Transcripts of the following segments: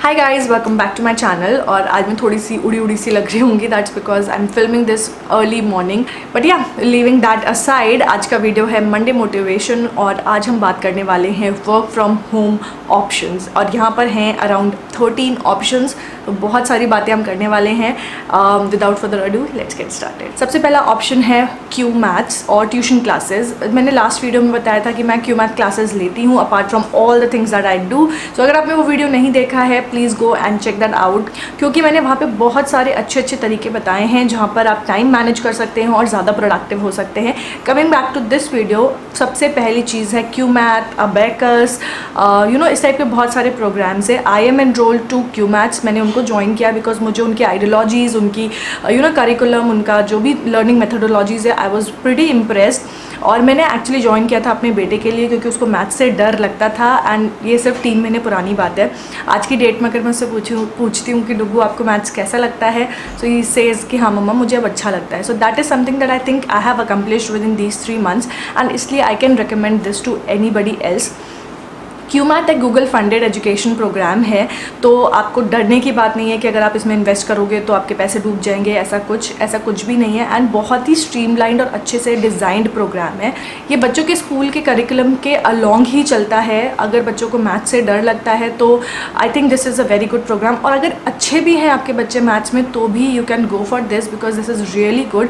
Hi guys, welcome back to my channel. और आज मैं थोड़ी सी उड़ी उड़ी सी लग रही होंगी, that's because I am filming this early morning. But या लीविंग दैट असाइड, आज का वीडियो है मंडे मोटिवेशन और आज हम बात करने वाले हैं वर्क फ्रॉम होम ऑप्शंस। और यहाँ पर हैं अराउंड 13 ऑप्शंस, तो बहुत सारी बातें हम करने वाले हैं। Without further ado let's get started. सबसे पहला ऑप्शन है क्यू मैथ्स और ट्यूशन क्लासेस। मैंने लास्ट वीडियो में बताया था कि मैं क्यू मैथ क्लासेस लेती हूँ apart from all the things that I do. So अगर आपने वो वीडियो नहीं देखा है, please go and check that out, क्योंकि मैंने वहाँ पे बहुत सारे अच्छे अच्छे तरीके बताए हैं जहाँ पर आप टाइम मैनेज कर सकते हैं और ज़्यादा प्रोडक्टिव हो सकते हैं। Coming back to this video, सबसे पहली चीज़ है क्यू मैथ, अबेकस, इस टाइप के बहुत सारे प्रोग्राम्स है। I am enrolled to Cue maths. मैंने उनको ज्वाइन किया बिकॉज मुझे उनकी आइडियोलॉजीज़, उनकी करिकुलम, उनका जो भी लर्निंग मेथोडोलॉजीज़ है, आई वॉज प्रीटी इम्प्रेस्ड। और मैंने एक्चुअली ज्वाइन किया था अपने बेटे के लिए क्योंकि उसको मैथ्स से डर लगता था। एंड ये सिर्फ 3 महीने पुरानी बात है। आज की डेट में अगर मैं उससे पूछती हूँ कि डुगू आपको मैथ्स कैसा लगता है, सो ही सेज कि हाँ मम्मा मुझे अब अच्छा लगता है। So that is something that I think I have accomplished within these 3 months, एंड इसलिए I can recommend this to anybody else. Q math एक गूगल फंडेड एजुकेशन प्रोग्राम है, तो आपको डरने की बात नहीं है कि अगर आप इसमें इन्वेस्ट करोगे तो आपके पैसे डूब जाएंगे। ऐसा कुछ भी नहीं है। एंड बहुत ही स्ट्रीमलाइंड और अच्छे से डिज़ाइंड प्रोग्राम है। ये बच्चों के स्कूल के करिकुलम के अलॉन्ग ही चलता है। अगर बच्चों को मैथ्स से डर लगता है तो I think this is a very good program. और अगर अच्छे भी हैं आपके बच्चे मैथ्स में तो भी you can go for this because this is really good.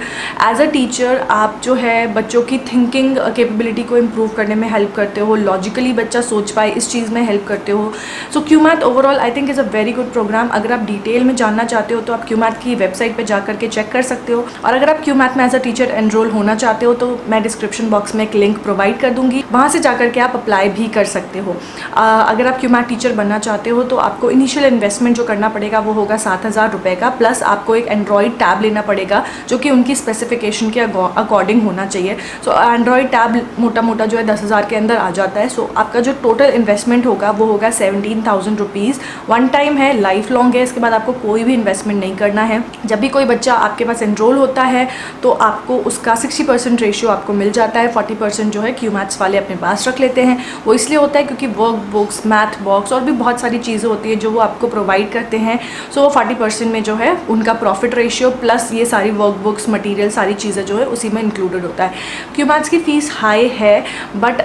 As a teacher आप जो है बच्चों की थिंकिंग कैपेबिलिटी को इम्प्रूव करने में हेल्प करते हो, लॉजिकली बच्चा सोच पाए इस चीज़ में हेल्प करते हो। So Q math overall I think is a very good programme. अगर आप डिटेल में जानना चाहते हो तो आप क्यू मैथ की वेबसाइट पे जा करके चेक कर सकते हो। और अगर आप क्यू मैथ में एज अ टीचर एनरोल होना चाहते हो तो मैं डिस्क्रिप्शन बॉक्स में एक लिंक प्रोवाइड कर दूंगी, वहाँ से जा करके आप अप्लाई भी कर सकते हो। अगर आप क्यू मैथ टीचर बनना चाहते हो तो आपको इनिशियल इन्वेस्टमेंट जो करना पड़ेगा वो होगा 7,000 रुपये का, प्लस आपको एक एंड्रॉयड टैब लेना पड़ेगा जो कि उनकी स्पेसिफिकेशन के अकॉर्डिंग होना चाहिए। सो एंड्रॉयड टैब मोटा मोटा जो है 10,000 के अंदर आ जाता है। सो आपका जो टोटल इन्वेस्टमेंट होगा वो होगा 17,000 रुपीज़। वन टाइम है, लाइफ लॉन्ग है, इसके बाद आपको कोई भी इन्वेस्टमेंट नहीं करना है। जब भी कोई बच्चा आपके पास एनरोल होता है तो आपको उसका 60% रेशियो आपको मिल जाता है। 40% जो है क्यू मैथ्स वाले अपने पास रख लेते हैं। वो इसलिए होता है क्योंकि वर्क बुक्स, मैथ बॉक्स और भी बहुत सारी चीज़ें होती है जो वो आपको प्रोवाइड करते हैं। सो वो 40% में जो है उनका प्रॉफिट रेशियो प्लस ये सारी वर्क बुक्स, मटीरियल, सारी चीज़ें जो है उसी में इंक्लूडेड होता है। क्यू मैथ्स की फ़ीस हाई है but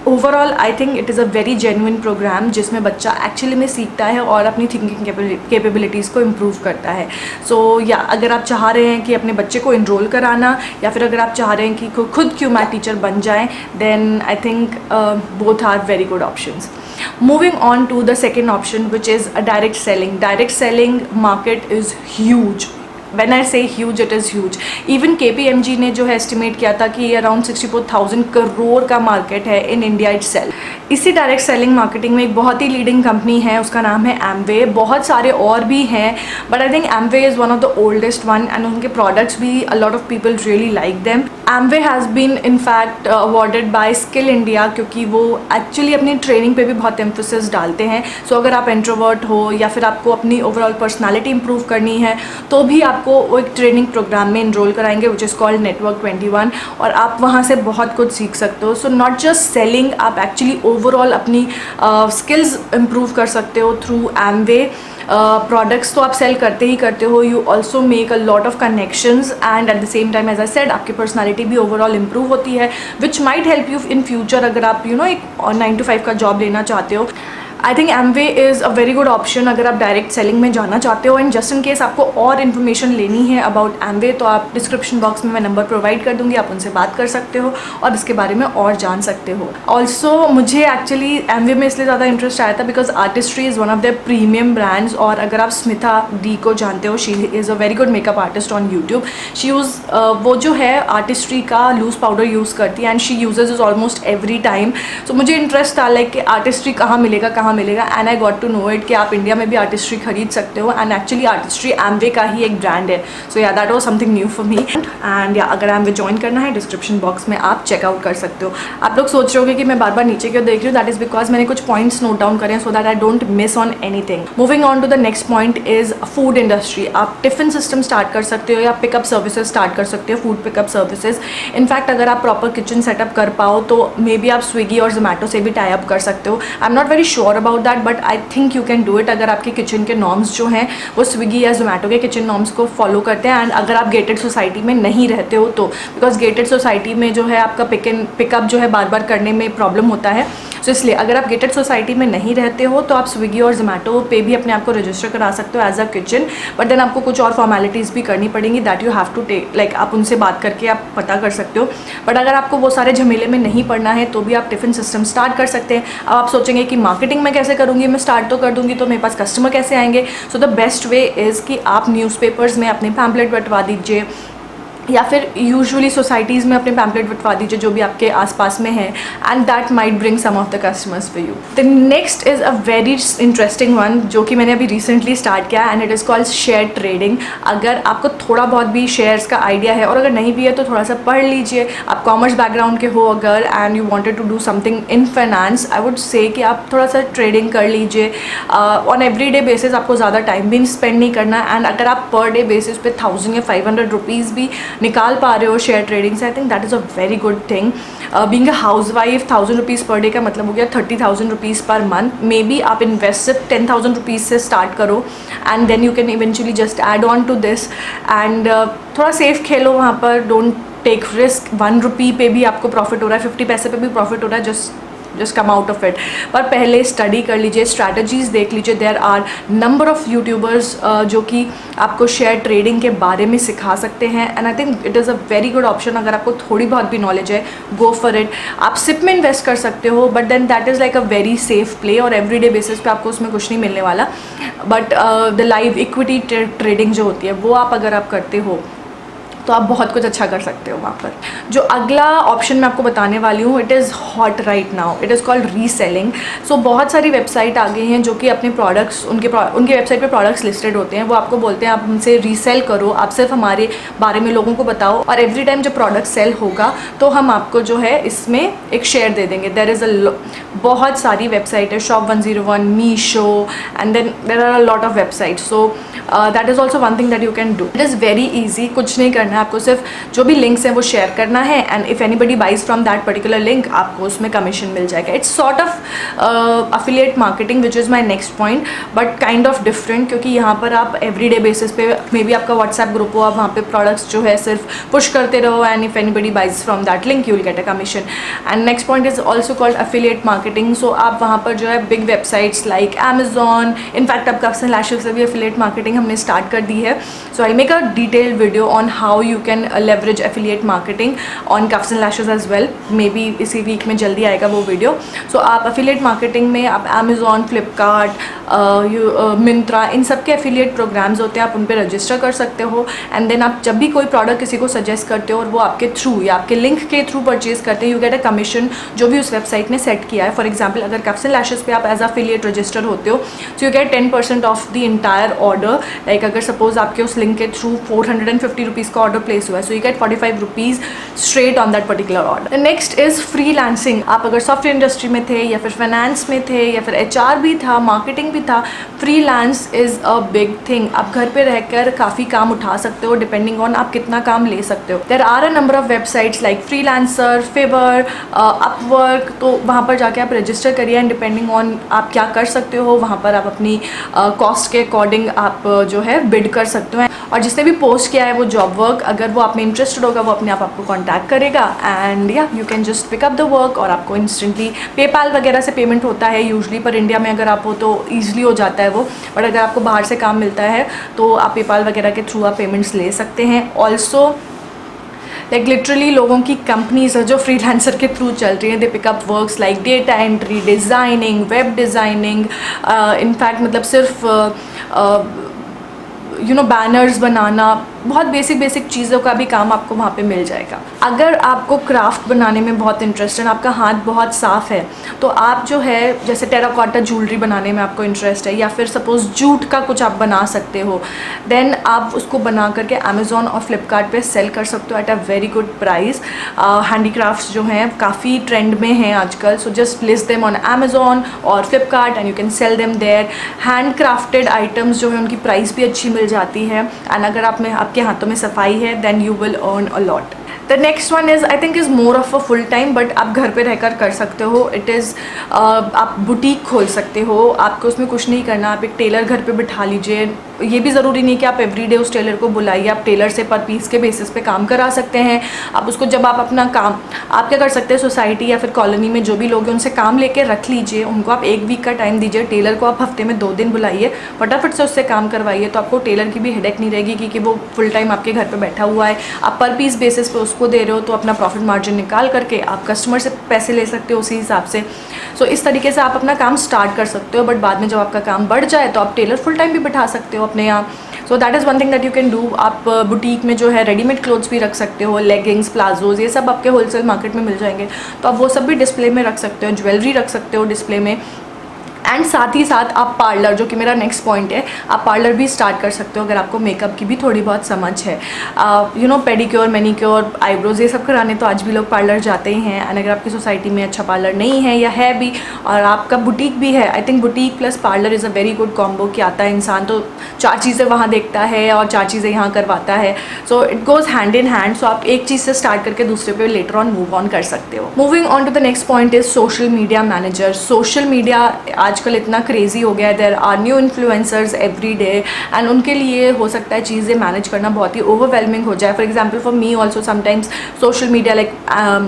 overall I think it is a very genuine program जिसमें बच्चा एक्चुअली में सीखता है और अपनी थिंकिंग कैपेबिलिटीज़ को इम्प्रूव करता है। सो या अगर आप चाह रहे हैं कि अपने बच्चे को इनरोल कराना या फिर अगर आप चाह रहे हैं कि खुद क्यू मैथ टीचर बन जाएं, then I think both are very good options. Moving on to the second option, which is a direct selling. Direct selling market is huge. When I say huge, it is huge. Even KPMG ने जो है estimate किया था कि ये around 64,000 crore का market है in India itself. इसी डायरेक्ट सेलिंग मार्केटिंग में एक बहुत ही लीडिंग कंपनी है, उसका नाम है एमवे। बहुत सारे और भी हैं but I think Amway is one of the oldest one and उनके प्रोडक्ट्स भी a lot of people really like them. Amway has been in fact awarded by skill India क्योंकि वो एक्चुअली अपनी ट्रेनिंग पे भी बहुत एम्फोसिस डालते हैं। सो अगर आप इंट्रोवर्ट हो या फिर आपको अपनी ओवरऑल पर्सनालिटी इंप्रूव करनी है तो भी आपको वो एक ट्रेनिंग प्रोग्राम में इनरोल कराएंगे विच इज़ कॉल्ड नेटवर्क 21, और आप वहाँ से बहुत कुछ सीख सकते हो। सो नॉट जस्ट सेलिंग, आप एक्चुअली ओवरऑल अपनी स्किल्स इम्प्रूव कर सकते हो थ्रू एमवे। प्रोडक्ट्स तो आप सेल करते ही करते हो, you also make a lot of connections and at the same time as I said आपकी पर्सनालिटी भी ओवरऑल इंप्रूव होती है which might help you in future अगर आप एक 9 to 5 का जॉब लेना चाहते हो। आई think Amway is a very good option अगर आप डायरेक्ट सेलिंग में जाना चाहते हो। एंड जस्ट इन केस आपको और इन्फॉर्मेशन लेनी है अबाउट एमवे तो आप डिस्क्रिप्शन बॉक्स में मैं नंबर प्रोवाइड कर दूंगी, आप उनसे बात कर सकते हो और इसके बारे में और जान सकते हो। ऑल्सो मुझे एक्चुअली एमवे में इसलिए ज़्यादा इंटरेस्ट आया था because artistry is one of the premium brands. और अगर आप स्मिता डी को जानते हो, she is a very good makeup artist on YouTube. वो जो है आर्टिस्ट्री का लूज पाउडर यूज़ करती है and she uses is almost every time. So मुझे इंटरेस्ट था लाइक कि आर्टिस्ट्री कहाँ मिलेगा and I got to know it कि आप इंडिया में भी आर्टिस्ट्री खरीद सकते हो एंड एक्चुअली आर्टिस्ट्री एमवे का ही एक ब्रांड है। सो yeah that was something new for me. And या अगर एमवे ज्वाइन करना है डिस्क्रिप्शन बॉक्स में आप चेकआउट कर सकते हो। आप लोग सोच रहे होगे कि मैं बार बार नीचे क्यों देख रही हूँ, दैट इज़ बिकॉज मैंने कुछ पॉइंट्स नोट डाउन करें so that I don't miss on anything. Moving on to the next point is food industry. आप टिफ़िन सिस्टम स्टार्ट कर सकते हो या पिकअप सर्विसेज स्टार्ट कर सकते हो, फूड पिकअप सर्विसेज। इनफैक्ट अगर आप प्रॉपर किचन सेटअप कर पाओ तो मे बी आप स्विगी और जोमेटो से भी टाई अप कर सकते हो। I am not very sure about that, but I think you can do it अगर आपके किचन के नॉर्म्स जो हैं वो स्विगी या जोमेटो के किचन नॉर्म्स को फॉलो करते हैं। एंड अगर आप गेटेड सोसाइटी में नहीं रहते हो तो, बिकॉज गेटेड सोसाइटी में जो है आपका पिकअप जो है बार बार करने में प्रॉब्लम होता है। सो इसलिए अगर आप गेटेड सोसाइटी में नहीं रहते हो तो आप स्विगी और जोमेटो पे भी अपने आप को रजिस्टर करा सकते हो as a kitchen, but then आपको कुछ और फॉर्मेलिटीज़ भी करनी पड़ेंगी, that you have to take, like आप उनसे बात करके आप पता कर सकते हो। बट अगर आपको वो सारे झमेले में नहीं पड़ना है तो भी आप टिफ़िन सिस्टम स्टार्ट कर सकते हैं। अब आप सोचेंगे कि मार्केटिंग में कैसे करूँगी, मैं स्टार्ट तो कर दूँगी तो मेरे पास कस्टमर कैसे आएंगे। So the best way is कि आप न्यूज़पेपर्स में अपने पैम्पलेट बंटवा दीजिए, या फिर यूजुअली सोसाइटीज़ में अपने पैम्पलेट बंटवा दीजिए जो भी आपके आसपास में है, and that might bring some of the customers for you. The next is a very interesting one जो कि मैंने अभी रिसेंटली स्टार्ट किया, and it is called share trading. अगर आपको थोड़ा बहुत भी शेयर्स का आइडिया है, और अगर नहीं भी है तो थोड़ा सा पढ़ लीजिए। आप कॉमर्स बैकग्राउंड के हो अगर, and you wanted to do something in finance, I would say कि आप थोड़ा सा ट्रेडिंग कर लीजिए ऑन एवरी डे बेसिस। आपको ज़्यादा टाइम भी स्पेंड नहीं करना, एंड अगर आप पर डे बेसिस पे 1000 या 500 रुपीज़ भी निकाल पा रहे हो शेयर ट्रेडिंग से, I think that is a very good thing. Being a house wife, 1000 rupees per day का मतलब हो गया 30,000 rupees per month. Maybe आप इन्वेस्ट सिर्फ 10,000 रुपीज़ से स्टार्ट करो, and then you can eventually just add on to this, and थोड़ा safe खेलो वहाँ पर, डोंट टेक रिस्क। 1 रुपी पे भी आपको प्रॉफिट हो रहा है, 50 पैसे पे भी प्रॉफिट हो रहा है, just come out of it. पर पहले स्टडी कर लीजिए, स्ट्रैटेजीज़ देख लीजिए। There are number of YouTubers जो कि आपको शेयर ट्रेडिंग के बारे में सिखा सकते हैं, and I think it is a very good option. अगर आपको थोड़ी बहुत भी नॉलेज है, गो फॉर इट। आप सिप में इन्वेस्ट कर सकते हो, but then that is like a very safe play, और एवरीडे बेसिस पे आपको उसमें कुछ नहीं मिलने वाला। But the live equity trading जो होती है वो अगर आप करते हो तो आप बहुत कुछ अच्छा कर सकते हो वहाँ पर। जो अगला ऑप्शन मैं आपको बताने वाली हूँ, it is hot right now, it is called reselling. So बहुत सारी वेबसाइट आ गई हैं जो कि अपने प्रोडक्ट्स, उनके वेबसाइट पे प्रोडक्ट्स लिस्टेड होते हैं, वो आपको बोलते हैं आप हमसे रीसेल करो, आप सिर्फ हमारे बारे में लोगों को बताओ, और एवरी टाइम जब प्रोडक्ट सेल होगा तो हम आपको जो है इसमें एक शेयर दे देंगे। देयर इज़ बहुत सारी वेबसाइट है, shop 101, Meesho, and then there are a lot of website. So that is also one thing that you can do. It is very easy, कुछ नहीं करना है आपको, सिर्फ जो भी लिंक्स हैं वो शेयर करना है, and if anybody buys from that particular link आपको उसमें कमीशन मिल जाएगा। It's sort of affiliate marketing which is my next point, but kind of different, क्योंकि यहाँ पर आप एवरीडे बेसिस पे, मे बी आपका व्हाट्सएप ग्रुप हो, आप वहाँ पे प्रोडक्ट्स जो है सिर्फ पुश करते रहो, and if anybody buys from that link you will get a commission. And next point is also called affiliate marketing. So आप वहाँ पर जो है big websites like Amazon, in fact अब कफ्स एंड लैशेस से भी अफिलिएट मार्केटिंग हमने start कर दी है। So I make a detailed video on how you can leverage affiliate marketing on Cuffs and Lashes as well, maybe इसी week में जल्दी आएगा वो वीडियो। सो आप affiliate marketing में आप Amazon, Flipkart, मिंत्रा, इन सब के affiliate programs होते हैं, आप उन पर रजिस्टर कर सकते हो, एंड देन आप जब भी कोई प्रोडक्ट किसी को सजेस्ट करते हो और वो आपके थ्रू या आपके लिंक के थ्रू परचेज करते हैं, यू गेट अ कमीशन जो भी उस वेबसाइट ने सेट किया है। फॉर एग्जाम्पल अगर Cuffs and Lashes पे आप एज affiliate रजिस्टर होते हो, so you get 10% of the entire order. Like अगर सपोज आपके उस लिंक के थ्रू 450 रुपीज़ का ऑर्डर प्लेस हुआ है, so you get 45 rupees straight on that particular order. Next is freelancing. आप अगर सॉफ्टवेयर इंडस्ट्री में थे, या फिर फाइनेंस में थे, या फिर HR भी था, मार्केटिंग भी था, freelance is a big thing. आप घर पे रहकर काफ़ी काम उठा सकते हो, डिपेंडिंग ऑन आप कितना काम ले सकते हो। There are a number of websites like freelancer, Fiverr, Upwork, तो वहाँ पर जाके आप रजिस्टर करिए, एंड डिपेंडिंग ऑन आप क्या कर सकते हो वहाँ पर आप अपनी कॉस्ट के अकॉर्डिंग आप जो है बिड कर सकते हो। और जिसने भी पोस्ट किया है वो जॉब वर्क, अगर वो आप में इंटरेस्टेड होगा वो अपने आप आपको कांटेक्ट करेगा, एंड या you can just pick up the work, और आपको इंस्टेंटली पेपाल वगैरह से पेमेंट होता है यूजुअली, पर इंडिया में अगर आप हो तो ईजिली हो जाता है वो, बट अगर आपको बाहर से काम मिलता है तो आप पेपाल वगैरह के थ्रू आप पेमेंट्स ले सकते हैं। ऑल्सो लाइक लिटरली लोगों की कंपनीज है जो फ्रीलांसर के थ्रू चल रही हैं, they pick up works like data entry, designing, web designing, in fact मतलब सिर्फ बैनर्स बनाना, बहुत बेसिक चीज़ों का भी काम आपको वहाँ पे मिल जाएगा। अगर आपको क्राफ्ट बनाने में बहुत इंटरेस्ट है, आपका हाथ बहुत साफ़ है, तो आप जो है जैसे टेराकोटा ज्वेलरी बनाने में आपको इंटरेस्ट है, या फिर सपोज़ जूट का कुछ आप बना सकते हो, देन आप उसको बना करके अमेज़ॉन और फ्लिपकार्ट पे सेल कर सकते हो at a very good price. Handicrafts जो हैं काफ़ी ट्रेंड में हैं आजकल, so just list them on Amazon और Flipkart and you can sell them there. Hand crafted items जो है उनकी प्राइस भी अच्छी मिल जाती है, एंड अगर आप आपके हाथों में सफाई है, then you will earn a lot. The next one is I think is more of a full time, but आप घर पे रहकर कर सकते हो। इट इज़ आप बुटीक खोल सकते हो, आपको उसमें कुछ नहीं करना, आप एक टेलर घर पे बिठा लीजिए। ये भी ज़रूरी नहीं कि आप एवरीडे उस टेलर को बुलाइए, आप टेलर से पर पीस के बेसिस पे काम करा सकते हैं। आप उसको जब आप अपना काम, आप क्या कर सकते हैं, सोसाइटी या फिर कॉलोनी में जो भी लोग हैं उनसे काम लेके रख लीजिए, उनको आप 1 वीक का टाइम दीजिए। टेलर को आप हफ्ते में 2 दिन बुलाइए, फटाफट से उससे काम करवाइए, तो आपको टेलर की भी हेडेक नहीं रहेगी क्योंकि वो फुल टाइम आपके घर पर बैठा हुआ है। आप पर पीस बेसिस पे उसको दे रहे हो, तो अपना प्रॉफिट मार्जिन निकाल करके आप कस्टमर से पैसे ले सकते हो उसी हिसाब से। सो इस तरीके से आप अपना काम स्टार्ट कर सकते हो, बट बाद में जब आपका काम बढ़ जाए तो आप टेलर फुल टाइम भी बिठा सकते हो अपने यहाँ। सो that is one thing that you can do. आप बुटीक में जो है रेडीमेड क्लोथ्स भी रख सकते हो, लेगिंग्स, प्लाजोज, ये सब आपके होलसेल मार्केट में मिल जाएंगे, तो आप वो सब भी डिस्प्ले में रख सकते हो। ज्वेलरी रख सकते हो डिस्प्ले में, एंड साथ ही साथ आप पार्लर, जो कि मेरा नेक्स्ट पॉइंट है, आप पार्लर भी स्टार्ट कर सकते हो अगर आपको मेकअप की भी थोड़ी बहुत समझ है। You know, pedicure, manicure, eyebrows, ये सब कराने तो आज भी लोग पार्लर जाते ही हैं। एंड अगर आपकी सोसाइटी में अच्छा पार्लर नहीं है या है भी और आपका बुटीक भी है, I think boutique plus parlour is a very good combo. कि आता है इंसान तो 4 चीज़ें वहाँ देखता है और 4 चीज़ें यहाँ करवाता है, so it goes hand in hand. So आप एक चीज़ से स्टार्ट करके दूसरे पे लेटर ऑन मूव ऑन कर सकते हो। Moving on to the next point is social media manager. Social media आजकल इतना क्रेजी हो गया है, there are new influencers every day, and उनके लिए हो सकता है चीज़ें मैनेज करना बहुत ही ओवरवेलमिंग हो जाए। For example for me also sometimes social media, like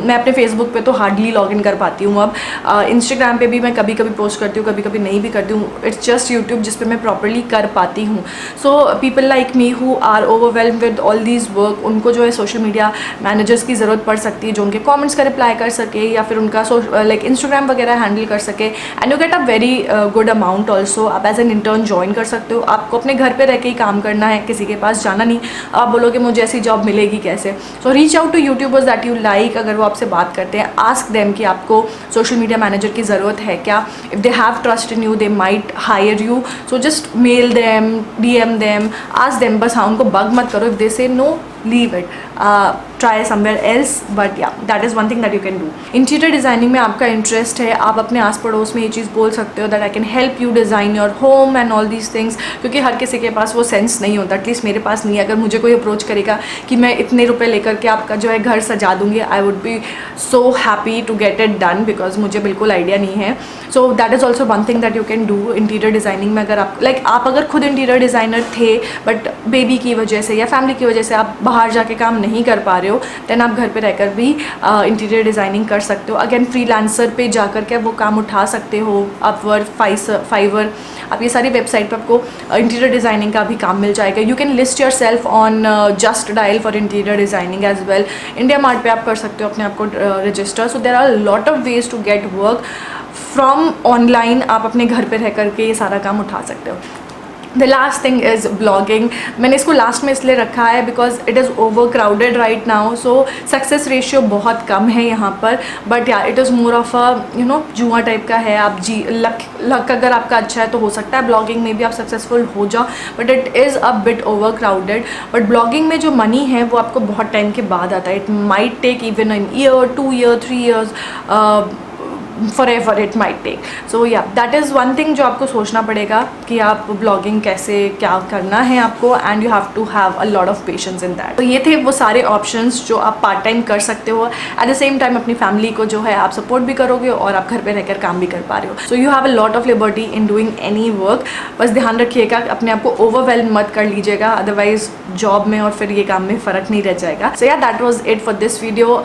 मैं अपने फेसबुक पे तो हार्डली लॉग इन कर पाती हूँ अब। इंस्टाग्राम पे भी मैं कभी कभी पोस्ट करती हूँ, कभी कभी नहीं भी करती हूँ। इट्स जस्ट यूट्यूब जिस पे मैं प्रॉपरली कर पाती हूँ। So people like me who are overwhelm with all these work, उनको जो है सोशल मीडिया मैनेजर्स की ज़रूरत पड़ सकती है, जो उनके कॉमेंट्स का रिप्लाई कर सके या फिर उनका लाइक इंस्टाग्राम वगैरह हैंडल कर सके, and you get a very good amount also. आप एज एन इंटर्न ज्वाइन कर सकते हो। आपको अपने घर पे रह के ही काम करना है, किसी के पास जाना नहीं। आप बोलोगे मुझे ऐसी जॉब मिलेगी कैसे, so reach out to YouTubers that you like. अगर वो आपसे बात करते हैं, आस्क देम कि आपको सोशल मीडिया मैनेजर की ज़रूरत है क्या। If they have trust in you, they might hire you. So just mail them, DM them, ask them. बस हाँ, उनको बग मत करो। If they say no, leave it, try somewhere else, but yeah, that is one thing that you can do. Interior designing में आपका interest है, आप अपने आस पड़ोस में ये चीज़ बोल सकते हो that I can help you design your home and all these things, क्योंकि हर किसी के पास वो सेंस नहीं होता। एटलीस्ट मेरे पास नहीं है। अगर मुझे कोई अप्रोच करेगा कि मैं इतने रुपए लेकर के आपका जो है घर सजा दूँगी, I would be so happy to get it done, because मुझे बिल्कुल आइडिया नहीं है। So that is also one thing that you can do interior designing में। अगर आप आप अगर खुद इंटीरियर डिज़ाइनर थे बट बेबी की वजह से या फैमिली की वजह से आप बाहर जाके काम नहीं कर पा रहे हो, देन आप घर पे रहकर भी इंटीरियर डिज़ाइनिंग कर सकते हो। अगेन फ्रीलांसर पे जाकर के वो काम उठा सकते हो, अपवर्क, फाइवर, आप ये सारी वेबसाइट पे आपको इंटीरियर डिज़ाइनिंग का भी काम मिल जाएगा। You can list yourself on just dial for interior designing as well. India mart पे आप कर सकते हो अपने आप को रजिस्टर। So there are lot of ways to get work from online. आप अपने घर पे रह करके ये सारा काम उठा सकते हो। The last thing is blogging. मैंने इसको लास्ट में इसलिए रखा है because it is over crowded right now, so success ratio बहुत कम है यहाँ पर। बट या it is more of a you know जुआ टाइप का है। आप लक अगर आपका अच्छा है तो हो सकता है ब्लॉगिंग में भी आप सक्सेसफुल हो जाओ, but it is a bit over crowded. But blogging में जो मनी है वो आपको बहुत टाइम के बाद आता है। It might take even an year, 2 year, 3 years, forever it might take. So yeah, that is one thing जो आपको सोचना पड़ेगा कि आप ब्लॉगिंग कैसे क्या करना है आपको, and you have to have a lot of patience in that. तो ये थे वो सारे ऑप्शंस जो आप पार्ट टाइम कर सकते हो, एट द सेम टाइम अपनी फैमिली को जो है आप सपोर्ट भी करोगे और आप घर पे रहकर काम भी कर पा रहे हो। So you have a lot of liberty in doing any work. बस ध्यान रखिएगा, अपने आप को ओवरवेल्म मत कर लीजिएगा, अदरवाइज जॉब में और फिर ये काम में फ़र्क नहीं रह जाएगा। सो yeah that was it for this video.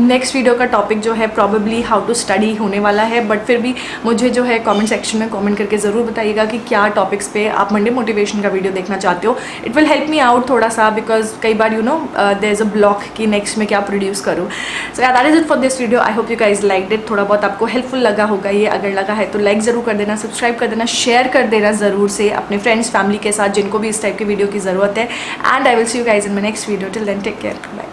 Next video का टॉपिक जो है प्रॉबेबली हाउ टू स्टडी होने वाला है, बट फिर भी मुझे जो है कमेंट सेक्शन में कमेंट करके ज़रूर बताइएगा कि क्या टॉपिक्स पे आप मंडे मोटिवेशन का वीडियो देखना चाहते हो। It will help me out थोड़ा सा, बिकॉज कई बार you know there is a block कि नेक्स्ट में क्या प्रोड्यूस करूँ। So yeah that is it for this video. I hope you guys liked it. थोड़ा बहुत आपको हेल्पफुल लगा होगा ये। अगर लगा है तो लाइक ज़रूर कर देना, सब्सक्राइब कर देना, शेयर कर देना ज़रूर से अपने फ्रेंड्स फैमिली के साथ जिनको भी इस टाइप की वीडियो की ज़रूरत है। And I will see you guys in my next video. Till then take care, bye.